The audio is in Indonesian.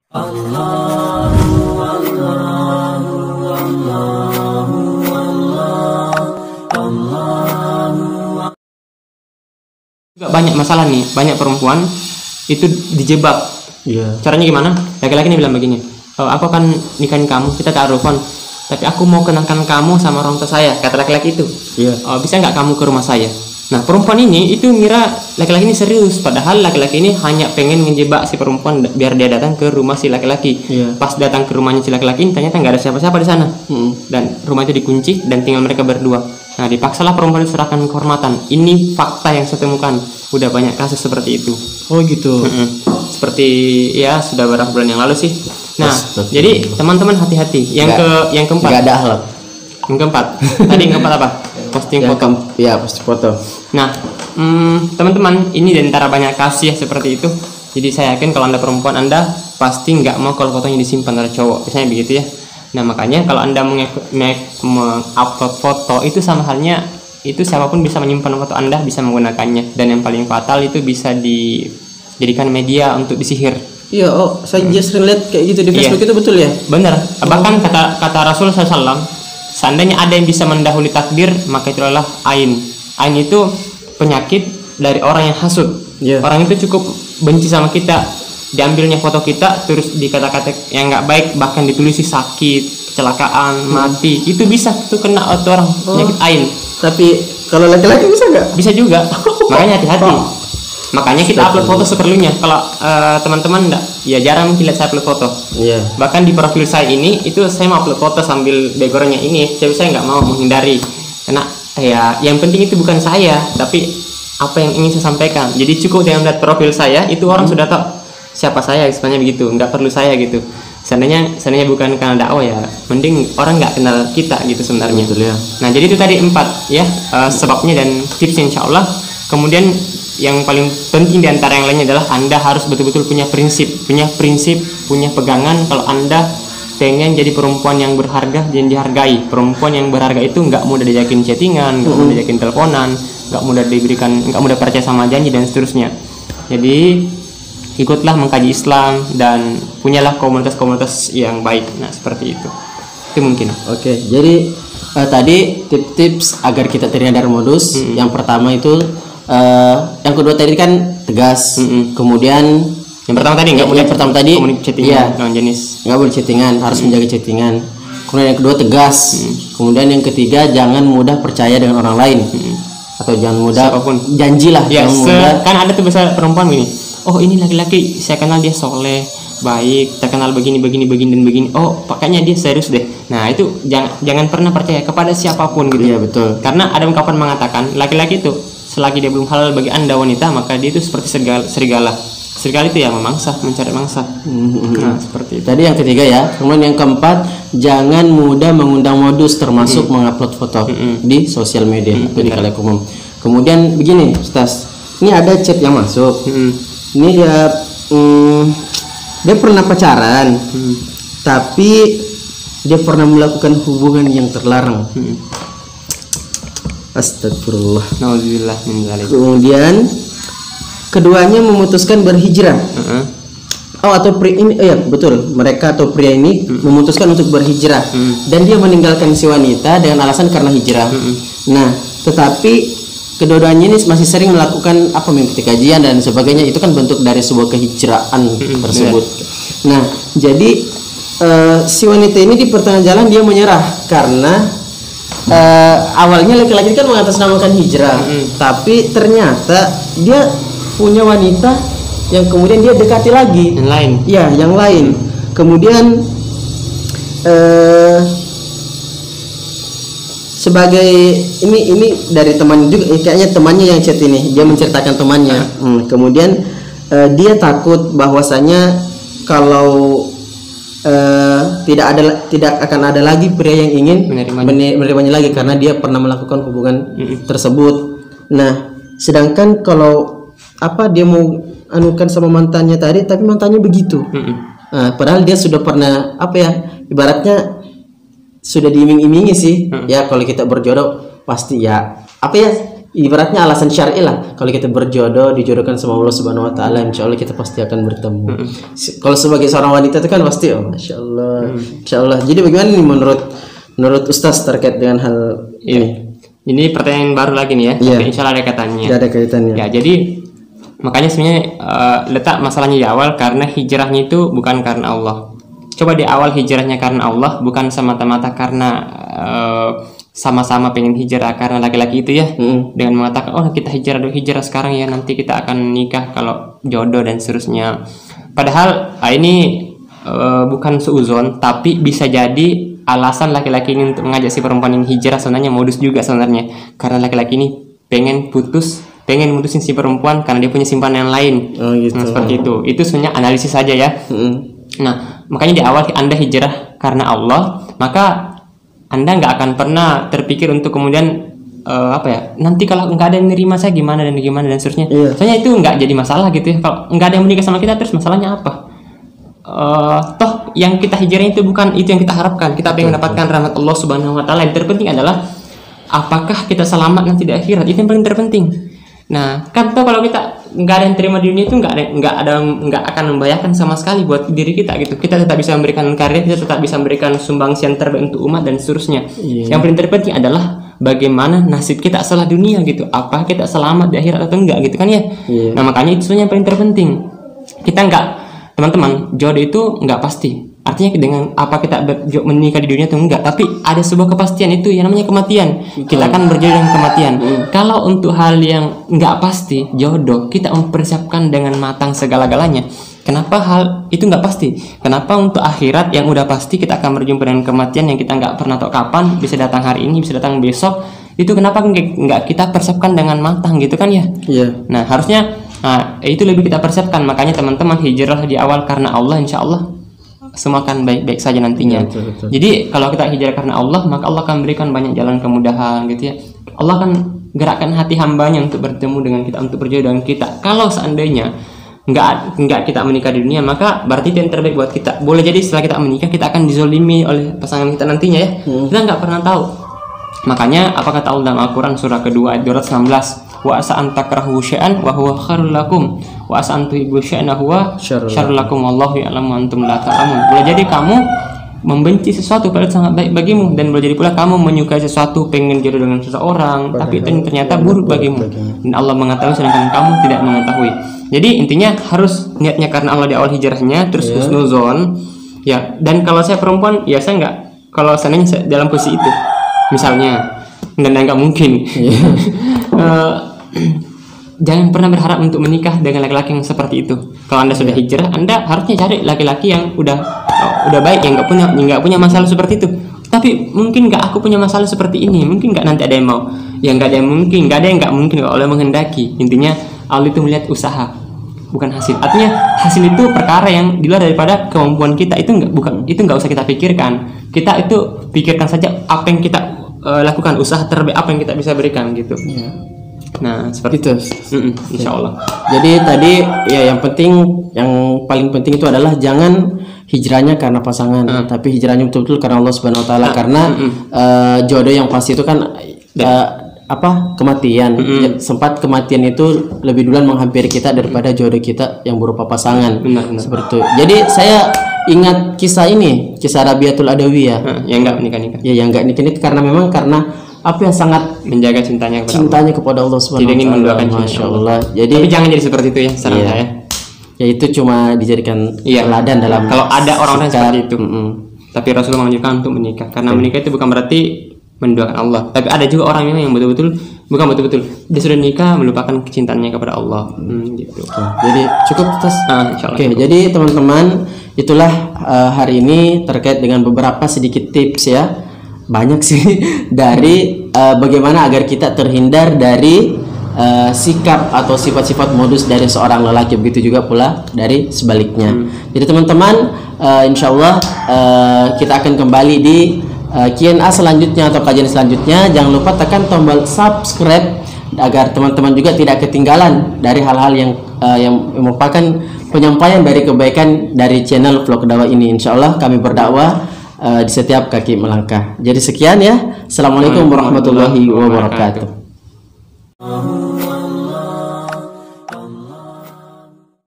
Juga banyak masalah nih, banyak perempuan itu dijebak. Caranya gimana? Laki-laki ini bilang begini, aku akan nikahin kamu, kita ta'arufan, tapi aku mau kenalkan kamu sama orang tua saya, kata laki-laki itu. Bisa nggak kamu ke rumah saya? Nah, perempuan ini itu ngira laki-laki ini serius, padahal laki-laki ini hanya pengen ngejebak si perempuan biar dia datang ke rumah si laki-laki. Pas datang ke rumahnya si laki-laki ini, ternyata nggak ada siapa-siapa di sana. Dan rumah itu dikunci dan tinggal mereka berdua. Nah, dipaksalah perempuan itu serahkan kehormatan. Ini fakta yang saya temukan. Udah banyak kasus seperti itu. Oh gitu. Seperti ya sudah beberapa bulan yang lalu sih. Nah, jadi teman-teman hati-hati. Yang keempat. Nggak ada akhlak. Yang keempat. Tadi yang keempat apa? Posting foto. Iya, posting foto. Nah, teman-teman, ini di antara banyak kasus ya seperti itu. Jadi saya yakin kalau Anda perempuan, Anda pasti nggak mau kalau fotonya disimpan oleh cowok. Biasanya begitu ya. Nah, makanya kalau Anda mengupload foto itu sama halnya itu siapapun bisa menyimpan foto Anda, bisa menggunakannya. Dan yang paling fatal itu bisa dijadikan media untuk disihir. Iya, saya sering lihat kayak gitu di Facebook. Itu betul ya? Benar. Bahkan kata Rasul SAW, seandainya ada yang bisa mendahului takdir, maka itu adalah ain. Ain itu penyakit dari orang yang hasud. Orang itu cukup benci sama kita, diambilnya foto kita terus dikata-kata yang nggak baik, bahkan ditulisi sakit, kecelakaan, mati. Itu bisa tuh kena orang penyakit ain. Tapi kalau laki-laki bisa nggak? Bisa juga. Makanya hati-hati. Makanya kita upload foto seperlunya. Kalau teman-teman enggak, ya jarang mungkin lihat saya upload foto. Bahkan di profil saya ini itu saya mau upload foto sambil backgroundnya ini, saya nggak mau menghindari. Karena ya yang penting itu bukan saya, tapi apa yang ingin saya sampaikan. Jadi cukup dengan melihat profil saya itu orang sudah tahu siapa saya, sebenarnya begitu. Nggak perlu saya gitu. Seandainya bukan karena dakwah ya, mending orang nggak kenal kita gitu sebenarnya. Betul ya. Nah, jadi itu tadi 4 ya sebabnya dan tipsnya insya Allah. Kemudian yang paling penting di antara yang lainnya adalah Anda harus betul-betul punya prinsip, punya pegangan kalau Anda pengen jadi perempuan yang berharga dan dihargai. Perempuan yang berharga itu nggak mudah diajakin chattingan, nggak mudah diajakin teleponan, nggak mudah percaya sama janji dan seterusnya. Jadi ikutlah mengkaji Islam dan punyalah komunitas-komunitas yang baik. Nah, seperti itu. Itu mungkin. Oke, jadi tadi tips agar kita terhindar modus. Yang pertama itu yang kedua tadi kan tegas. Kemudian yang pertama tadi chattingan lawan jenis. Nggak boleh chattingan, harus menjaga chattingan. Kemudian yang kedua tegas. Kemudian yang ketiga jangan mudah percaya dengan orang lain. Atau jangan mudah siapapun. Janjilah. Kan ada tuh biasa perempuan gini. Oh, ini laki-laki saya kenal dia soleh, baik, terkenal begini dan begini. Oh, pakainya dia serius deh. Nah, itu jangan pernah percaya kepada siapapun gitu. Iya, betul. Karena ada ungkapan mengatakan laki-laki itu selagi dia belum halal bagi Anda wanita, maka dia itu seperti serigala. Serigala itu ya mencari mangsa. Nah, seperti itu. Tadi yang ketiga ya. Kemudian yang keempat, jangan mudah mengundang modus termasuk mengupload foto di sosial media atau di khalayak umum. Kemudian begini, Ustaz. Ini ada chat yang masuk. Ini dia pernah pacaran, tapi dia pernah melakukan hubungan yang terlarang. Astagfirullah. Nauzubillah min dzalik. Kemudian keduanya memutuskan berhijrah. Betul. Mereka atau pria ini memutuskan untuk berhijrah dan dia meninggalkan si wanita dengan alasan karena hijrah. Nah, tetapi kedua-duanya ini masih sering melakukan mengikuti kajian dan sebagainya. Itu kan bentuk dari sebuah kehijraan tersebut. Nah, jadi si wanita ini di pertengahan jalan dia menyerah karena awalnya laki-laki kan mengatasnamakan hijrah, tapi ternyata dia punya wanita yang kemudian dia dekati lagi. Yang lain. Ya, yang lain. Kemudian sebagai ini dari teman juga, kayaknya temannya yang chat ini, dia menceritakan temannya. Kemudian dia takut bahwasanya kalau tidak akan ada lagi pria yang ingin menerimanya lagi karena dia pernah melakukan hubungan tersebut. Nah, sedangkan kalau dia mau anukan sama mantannya tadi, tapi mantannya begitu. Nah, padahal dia sudah pernah ibaratnya sudah diiming-imingi sih. Ya, kalau kita berjodoh pasti ibaratnya alasan syar'i lah. Kalau kita berjodoh, dijodohkan sama Allah Subhanahu wa taala, insyaallah kita pasti akan bertemu. Kalau sebagai seorang wanita itu kan pasti masyaallah. Insyaallah. Jadi bagaimana nih menurut Ustaz terkait dengan hal ini? Ini pertanyaan baru lagi nih ya. Iya. Insyaallah ada kaitannya. Tidak ada kaitannya. Ya, jadi makanya sebenarnya letak masalahnya di awal karena hijrahnya itu bukan karena Allah. Coba di awal hijrahnya karena Allah, bukan semata-mata karena sama-sama pengen hijrah karena laki-laki itu ya, dengan mengatakan kita hijrah sekarang ya, nanti kita akan nikah kalau jodoh dan seterusnya. Padahal ini bukan seuzon, tapi bisa jadi alasan laki-laki ini untuk mengajak si perempuan ini hijrah sebenarnya modus juga sebenarnya, karena laki-laki ini pengen mutusin si perempuan karena dia punya simpanan yang lain. Gitu. Nah, seperti itu sebenarnya analisis saja ya. Nah, makanya di awal Anda hijrah karena Allah, maka Anda nggak akan pernah terpikir untuk kemudian nanti kalau nggak ada yang nerima saya gimana dan seterusnya. Soalnya itu nggak jadi masalah gitu ya. Kalau nggak ada yang menikah sama kita, terus masalahnya apa? Toh yang kita hijrah itu bukan itu yang kita harapkan. Kita pengen mendapatkan rahmat Allah Subhanahu wa taala. Yang terpenting adalah apakah kita selamat nanti di akhirat. Itu yang paling terpenting. Nah, kan toh kalau kita nggak ada yang terima di dunia itu nggak akan membahayakan sama sekali buat diri kita gitu. Kita tetap bisa memberikan karya, kita tetap bisa memberikan sumbangsi yang terbaik untuk umat dan seterusnya. Yang paling terpenting adalah bagaimana nasib kita setelah dunia gitu. Apakah kita selamat di akhirat atau enggak gitu kan ya. Nah, makanya itu yang paling terpenting. Kita teman-teman, jodoh itu nggak pasti. Artinya dengan apa kita menikah di dunia itu enggak, tapi ada sebuah kepastian itu yang namanya kematian. Kita akan berjodoh dengan kematian. Kalau untuk hal yang nggak pasti, jodoh, kita mempersiapkan dengan matang segala-galanya. Kenapa hal itu nggak pasti? Kenapa untuk akhirat yang udah pasti kita akan berjumpa dengan kematian yang kita nggak pernah tahu kapan, bisa datang hari ini, bisa datang besok. Itu kenapa nggak kita persiapkan dengan matang gitu kan ya? Nah, harusnya itu lebih kita persiapkan. Makanya teman-teman hijrah di awal karena Allah, insya Allah semua akan baik-baik saja nantinya. Betul. Jadi kalau kita hijrah karena Allah, maka Allah akan berikan banyak jalan kemudahan gitu ya. Allah akan gerakkan hati hambanya untuk bertemu dengan kita, untuk berjodoh dengan kita. Kalau seandainya nggak kita menikah di dunia, maka berarti itu yang terbaik buat kita. Boleh jadi setelah kita menikah kita akan dizolimi oleh pasangan kita nantinya ya. Kita nggak pernah tahu. Makanya apa kata Allah dalam Al-Quran surah kedua ayat 219, wa asa an takrahu syai'an wa huwa khairul lakum wa asa an tuhibbu syai'an huwa syarrul lakum wallahu ya'lamu antum la ta'lamun. Boleh jadi kamu membenci sesuatu padahal sangat baik bagimu, dan boleh jadi pula kamu menyukai sesuatu, pengen jodoh dengan seseorang tapi itu ternyata buruk bagimu, dan Allah mengetahui sedangkan kamu tidak mengetahui. Jadi intinya harus niatnya karena Allah di awal hijrahnya, terus husnuzon ya. Dan kalau saya perempuan ya saya nggak, kalau seandainya dalam posisi itu misalnya, dan nggak mungkin jangan pernah berharap untuk menikah dengan laki-laki yang seperti itu. Kalau Anda sudah hijrah, Anda harusnya cari laki-laki yang udah baik, yang nggak punya masalah seperti itu. Tapi mungkin nggak aku punya masalah seperti ini, mungkin nggak nanti ada yang mau. Ya nggak ada yang mungkin, nggak ada yang nggak mungkin kalau Allah menghendaki. Intinya Allah itu melihat usaha, bukan hasil. Artinya hasil itu perkara yang di luar daripada kemampuan kita. Itu nggak usah kita pikirkan. Kita itu pikirkan saja apa yang kita lakukan, usaha terbaik apa yang kita bisa berikan gitu. Nah seperti itu. Insya Allah. Jadi tadi ya yang paling penting itu adalah jangan hijrahnya karena pasangan, tapi hijrahnya betul-betul karena Allah Subhanahu Wa Taala. Karena jodoh yang pasti itu kan kematian. Sempat kematian itu lebih duluan menghampiri kita daripada jodoh kita yang berupa pasangan. Benar. Seperti itu. Jadi saya ingat kisah Rabiatul Adawiyah yang nggak nikah. Ya, yang nggak nikah karena memang sangat menjaga cintanya kepada Allah Subhanahu Wa Taala. Mendoakan Masya Allah. Jadi tapi jangan jadi seperti itu ya saran saya. Ya itu cuma dijadikan teladan dalam kalau ada orang-orang seperti itu. Tapi Rasulullah menganjurkan untuk menikah, karena menikah itu bukan berarti mendoakan Allah. Tapi ada juga orang yang bukan betul-betul dia sudah nikah melupakan kecintaannya kepada Allah. Gitu. Jadi cukup terus. Oke, jadi teman-teman itulah hari ini terkait dengan beberapa sedikit tips ya. Banyak sih dari bagaimana agar kita terhindar dari sikap atau sifat-sifat modus dari seorang lelaki, begitu juga pula dari sebaliknya. Jadi teman-teman, insya Allah kita akan kembali di Q&A selanjutnya atau kajian selanjutnya. Jangan lupa tekan tombol subscribe agar teman-teman juga tidak ketinggalan dari hal-hal yang merupakan penyampaian dari kebaikan dari channel Vlog Dakwah ini. Insya Allah kami berdakwah di setiap kaki melangkah. Jadi sekian ya. Assalamualaikum warahmatullahi wabarakatuh. Oh